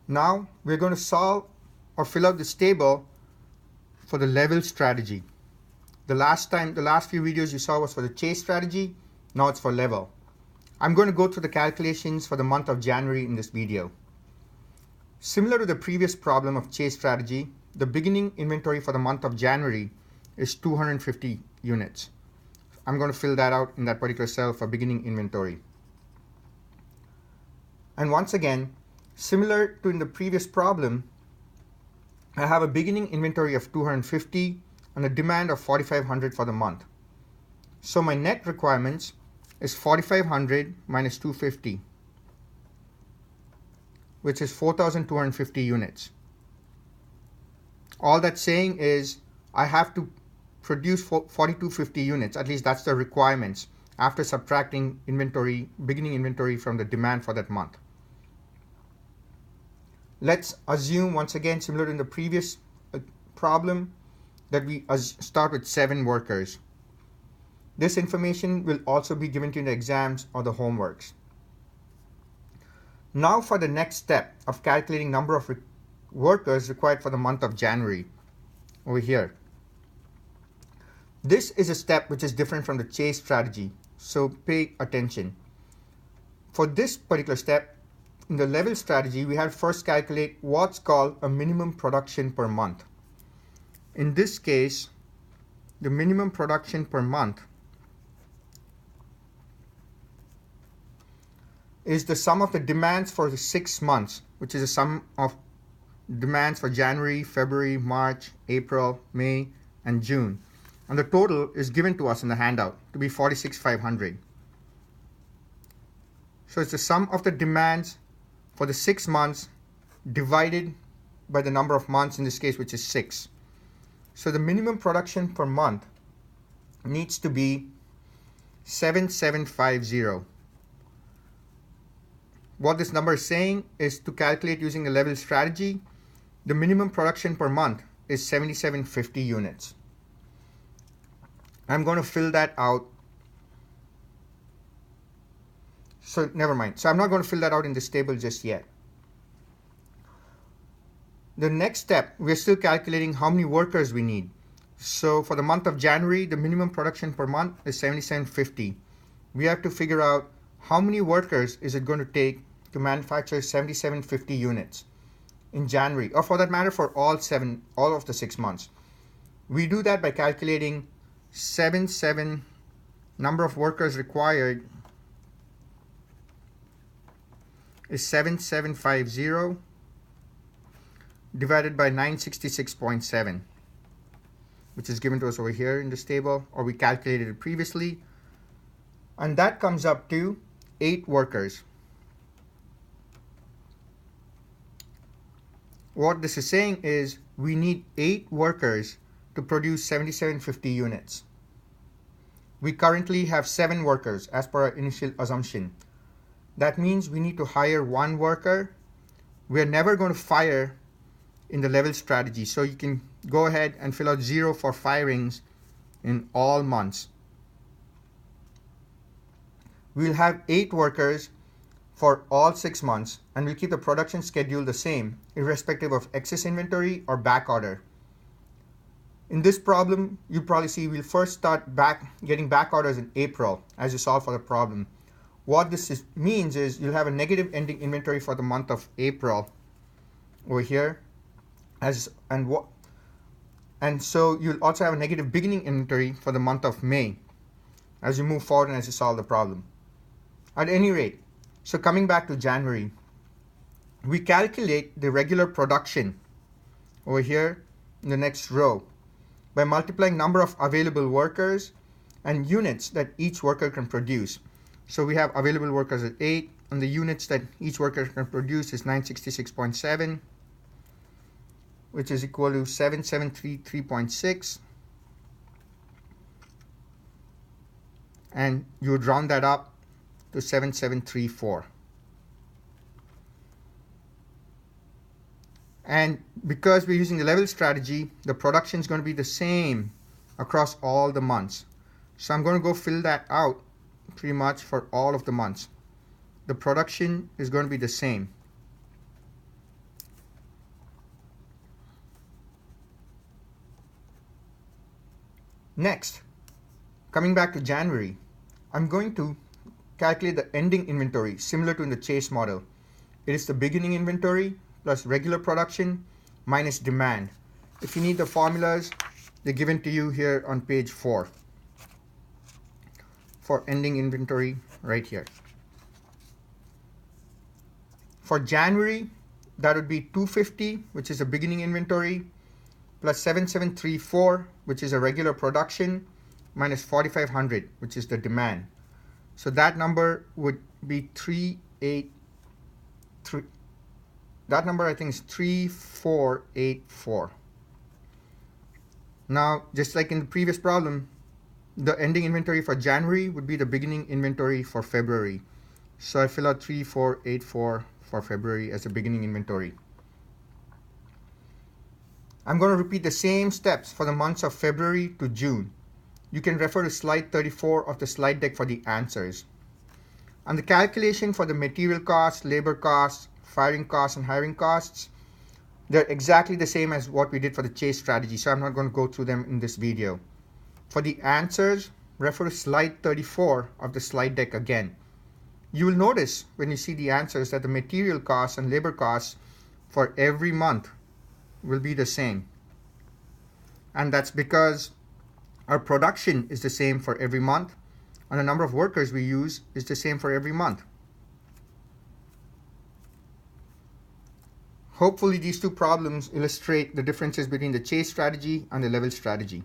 Now we're going to solve or fill out this table for the level strategy. The last few videos you saw was for the chase strategy. Now it's for level. I'm going to go through the calculations for the month of January in this video. Similar to the previous problem of chase strategy, the beginning inventory for the month of January is 250 units. I'm going to fill that out in that particular cell for beginning inventory. And once again, similar to in the previous problem, I have a beginning inventory of 250 and a demand of 4,500 for the month. So my net requirements is 4,500 minus 250, which is 4,250 units. All that's saying is I have to produce 4,250 units, at least that's the requirements, after subtracting beginning inventory from the demand for that month. Let's assume, once again, similar to in the previous problem, that we start with 7 workers. This information will also be given to you in the exams or the homeworks. Now for the next step of calculating number of workers required for the month of January, over here. This is a step which is different from the chase strategy, so pay attention. For this particular step, in the level strategy, we have to first calculate what's called a minimum production per month. In this case, the minimum production per month is the sum of the demands for the 6 months, which is the sum of demands for January, February, March, April, May, and June. And the total is given to us in the handout to be 46,500. So it's the sum of the demands for the 6 months divided by the number of months in this case, which is 6. So the minimum production per month needs to be 7750. What this number is saying is, to calculate using the level strategy, the minimum production per month is 7750 units. I'm going to fill that out. So never mind. So I'm not going to fill that out in this table just yet. The next step, we're still calculating how many workers we need. So for the month of January, the minimum production per month is 7750. We have to figure out how many workers is it going to take to manufacture 7750 units in January, or for that matter for all of the 6 months. We do that by calculating 7 number of workers required is 7750 divided by 966.7, which is given to us over here in this table, or we calculated it previously, and that comes up to 8 workers. What this is saying is we need 8 workers to produce 7750 units. We currently have 7 workers as per our initial assumption. That means we need to hire 1 worker. We're never going to fire in the level strategy, so you can go ahead and fill out 0 for firings in all months. We'll have 8 workers for all 6 months, and we'll keep the production schedule the same, irrespective of excess inventory or back order. In this problem, you probably see we'll first start getting back orders in April as you solve for the problem. What this means is you'll have a negative ending inventory for the month of April over here, and so you'll also have a negative beginning inventory for the month of May as you move forward and as you solve the problem. At any rate, so coming back to January, we calculate the regular production over here in the next row by multiplying number of available workers and units that each worker can produce. So we have available workers at 8, and the units that each worker can produce is 966.7, which is equal to 7733.6. And you would round that up to 7734. And because we're using the level strategy, the production is going to be the same across all the months. So I'm going to go fill that out pretty much for all of the months. The production is going to be the same. Next, coming back to January, I'm going to calculate the ending inventory similar to in the Chase model. It is the beginning inventory plus regular production minus demand. If you need the formulas, they're given to you here on page 4 for ending inventory right here. For January, that would be 250, which is a beginning inventory, plus 7734, which is a regular production, minus 4500, which is the demand. So that number would be 383. That number I think is 3484. Now, just like in the previous problem, the ending inventory for January would be the beginning inventory for February. So I fill out 3484 for February as a beginning inventory. I'm going to repeat the same steps for the months of February to June. You can refer to slide 34 of the slide deck for the answers. And the calculation for the material costs, labor costs, firing costs, and hiring costs, they're exactly the same as what we did for the Chase strategy, so I'm not going to go through them in this video. For the answers, refer to slide 34 of the slide deck again. You will notice when you see the answers that the material costs and labor costs for every month will be the same. And that's because our production is the same for every month, and the number of workers we use is the same for every month. Hopefully these two problems illustrate the differences between the Chase strategy and the level strategy.